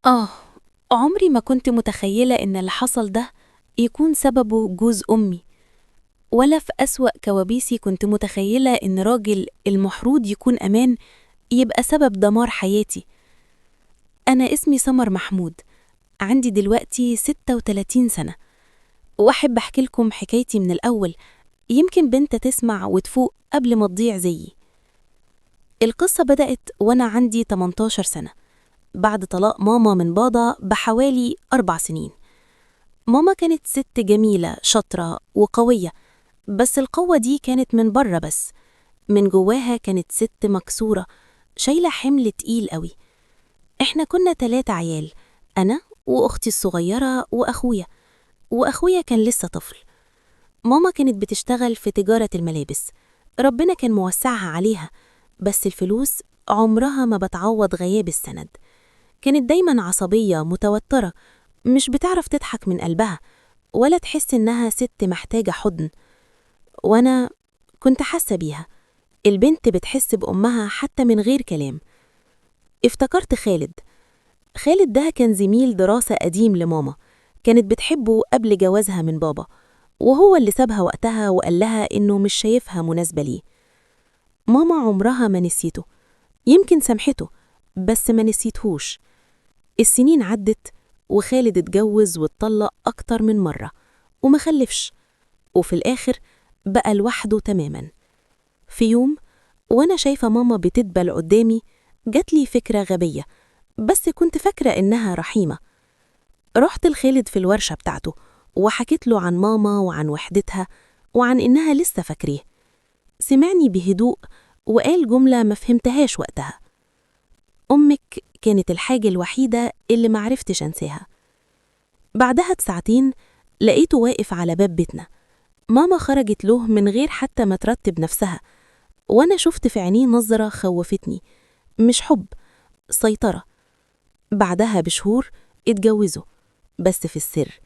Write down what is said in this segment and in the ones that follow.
آه، عمري ما كنت متخيلة إن اللي حصل ده يكون سببه جوز أمي، ولا في أسوأ كوابيسي كنت متخيلة إن راجل المفروض يكون أمان يبقى سبب دمار حياتي. أنا اسمي سمر محمود، عندي دلوقتي 36 سنة، وأحب أحكي لكم حكايتي من الأول، يمكن بنت تسمع وتفوق قبل ما تضيع زيي. القصة بدأت وأنا عندي 18 سنة، بعد طلاق ماما من بابا بحوالي 4 سنين. ماما كانت ست جميلة شاطرة وقوية، بس القوة دي كانت من بره بس، من جواها كانت ست مكسورة شايلة حمل تقيل قوي. احنا كنا 3 عيال، أنا وأختي الصغيرة وأخويا كان لسه طفل. ماما كانت بتشتغل في تجارة الملابس، ربنا كان موسعها عليها، بس الفلوس عمرها ما بتعوض غياب السند. كانت دايما عصبية متوترة، مش بتعرف تضحك من قلبها ولا تحس إنها ست محتاجة حضن. وأنا كنت حاسة بيها، البنت بتحس بأمها حتى من غير كلام. افتكرت خالد ده كان زميل دراسة قديم لماما، كانت بتحبه قبل جوازها من بابا، وهو اللي سابها وقتها وقال لها إنه مش شايفها مناسبة ليه. ماما عمرها ما نسيته، يمكن سامحته بس ما نسيتهوش. السنين عدت وخالد اتجوز واتطلق أكتر من مرة وما خلفش، وفي الآخر بقى لوحده تماما. في يوم وأنا شايفة ماما بتدبل قدامي، جاتلي فكرة غبية بس كنت فاكرة إنها رحيمة. رحت لخالد في الورشة بتاعته وحكيت له عن ماما وعن وحدتها وعن إنها لسه فاكريه. سمعني بهدوء وقال جملة ما فهمتهاش وقتها: أمك كانت الحاجة الوحيدة اللي معرفتش أنساها. بعدها بساعتين لقيته واقف على باب بيتنا، ماما خرجت له من غير حتى ما ترتب نفسها، وأنا شفت في عينيه نظرة خوفتني، مش حب، سيطرة. بعدها بشهور اتجوزوا، بس في السر،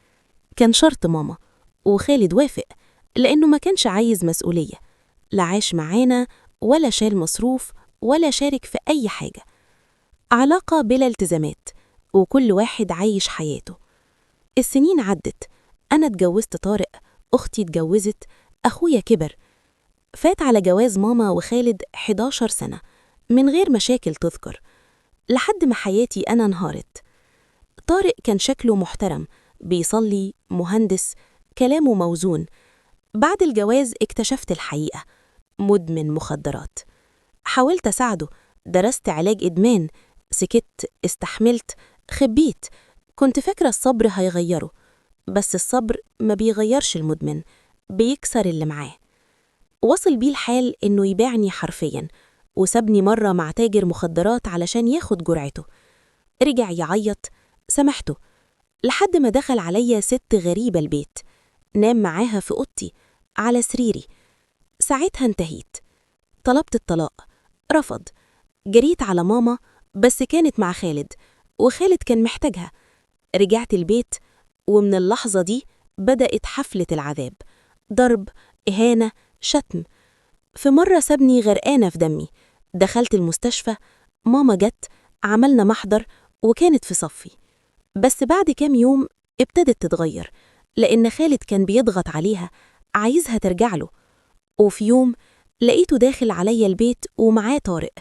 كان شرط ماما، وخالد وافق لأنه ما كانش عايز مسؤولية، لا عاش معانا ولا شال مصروف ولا شارك في أي حاجة. علاقة بلا التزامات، وكل واحد عايش حياته. السنين عدت، أنا اتجوزت طارق، أختي اتجوزت، أخويا كبر. فات على جواز ماما وخالد 11 سنة من غير مشاكل تذكر، لحد ما حياتي أنا انهارت. طارق كان شكله محترم، بيصلي، مهندس، كلامه موزون. بعد الجواز اكتشفت الحقيقة: مدمن مخدرات. حاولت أساعده، درست علاج إدمان، سكت، استحملت، خبيت. كنت فاكرة الصبر هيغيره، بس الصبر ما بيغيرش المدمن، بيكسر اللي معاه. وصل بيه الحال إنه يبيعني حرفياً، وسابني مرة مع تاجر مخدرات علشان ياخد جرعته. رجع يعيط، سامحته، لحد ما دخل عليا ست غريبة البيت، نام معاها في أوضتي على سريري. ساعتها انتهيت، طلبت الطلاق، رفض. جريت على ماما، بس كانت مع خالد، وخالد كان محتاجها. رجعت البيت، ومن اللحظة دي بدأت حفلة العذاب: ضرب، إهانة، شتم. في مرة سابني غرقانة في دمي، دخلت المستشفى، ماما جت، عملنا محضر وكانت في صفي. بس بعد كام يوم ابتدت تتغير، لأن خالد كان بيضغط عليها، عايزها ترجع له. وفي يوم لقيته داخل عليا البيت ومعاه طارق،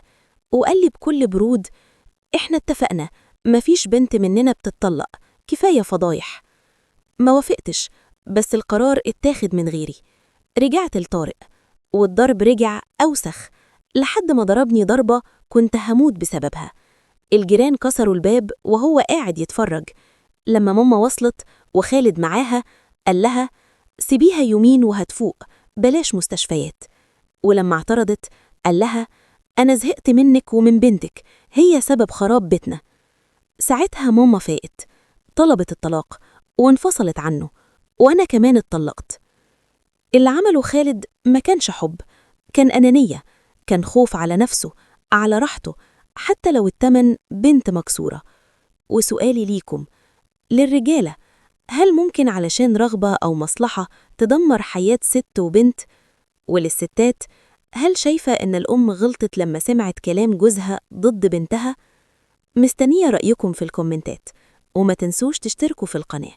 وقال لي بكل برود: إحنا اتفقنا، مفيش بنت مننا بتتطلق، كفاية فضايح. ما وافقتش، بس القرار اتاخد من غيري. رجعت لطارق، والضرب رجع أوسخ، لحد ما ضربني ضربة كنت هموت بسببها. الجيران كسروا الباب وهو قاعد يتفرج. لما ماما وصلت وخالد معاها، قال لها: سيبيها يومين وهتفوق، بلاش مستشفيات. ولما اعترضت قال لها: أنا زهقت منك ومن بنتك، هي سبب خراب بيتنا. ساعتها ماما فاقت، طلبت الطلاق وانفصلت عنه، وأنا كمان اتطلقت. اللي عمله خالد ما كانش حب، كان أنانية، كان خوف على نفسه، على راحته، حتى لو التمن بنت مكسورة. وسؤالي ليكم، للرجالة: هل ممكن علشان رغبة أو مصلحة تدمر حياة ست وبنت؟ وللستات: هل شايفة إن الأم غلطت لما سمعت كلام جوزها ضد بنتها؟ مستنية رأيكم في الكومنتات، وما تنسوش تشتركوا في القناة